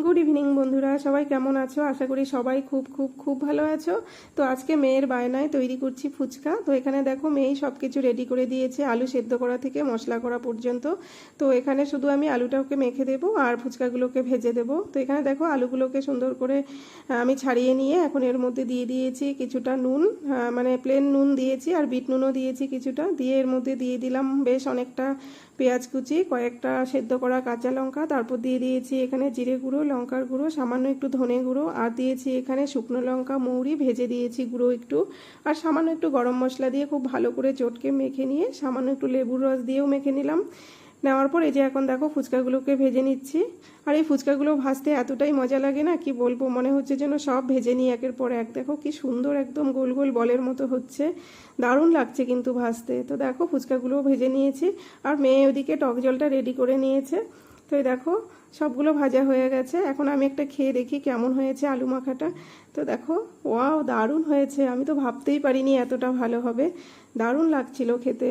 Good evening বন্ধুরা, সবাই কেমন আছো? আশা করি সবাই খুব খুব খুব ভালো আছো। তো আজকে মেয়ের বায়নায় তৈরি করছি ফুচকা। তো এখানে দেখো মেয়েই সব কিছু রেডি করে দিয়েছে, আলু সেদ্ধ করা থেকে মশলা করা পর্যন্ত। তো এখানে শুধু আমি আলুটাকে মেখে দেবো আর ফুচকাগুলোকে ভেজে দেবো। তো এখানে দেখো আলুগুলোকে সুন্দর করে আমি ছাড়িয়ে নিয়ে এখন এর মধ্যে দিয়ে দিয়েছি কিছুটা নুন, মানে প্লেন নুন দিয়েছি আর বিট নুনও দিয়েছি কিছুটা, দিয়ে এর মধ্যে দিয়ে দিলাম বেশ অনেকটা পেঁয়াজ কুচি, কয়েকটা সেদ্ধ করা কাঁচা লঙ্কা, তারপর দিয়ে দিয়েছি এখানে জিরে গুঁড়ো, লঙ্কার গুঁড়ো, সামান্য একটু ধনে গুঁড়ো, আর দিয়েছি এখানে শুকনো লঙ্কা মৌরি ভেজে দিয়েছি গুঁড়ো একটু, আর সামান্য একটু গরম মশলা দিয়ে খুব ভালো করে চটকে মেখে নিয়ে সামান্য একটু লেবুর রস দিয়েও মেখে নিলাম। নেওয়ার পর এই যে এখন দেখো ফুচকাগুলোকে ভেজে নিচ্ছি। আর এই ফুচকাগুলো ভাজতে এতটাই মজা লাগে না, কি বলবো, মনে হচ্ছে যেন সব ভেজে নিই একের পর এক। দেখো কি সুন্দর একদম গোল গোল বলের মতো হচ্ছে, দারুণ লাগছে কিন্তু ভাজতে। তো দেখো ফুচকাগুলোও ভেজে নিয়েছি আর মেয়ে ওদিকে টক জলটা রেডি করে নিয়েছে। তো এই দেখো সবগুলো ভাজা হয়ে গেছে, এখন আমি একটা খেয়ে দেখি কেমন হয়েছে আলু মাখাটা। তো দেখো ওয়াও, দারুণ হয়েছে, আমি তো ভাবতেই পারিনি এতটা ভালো হবে, দারুণ লাগছিল খেতে।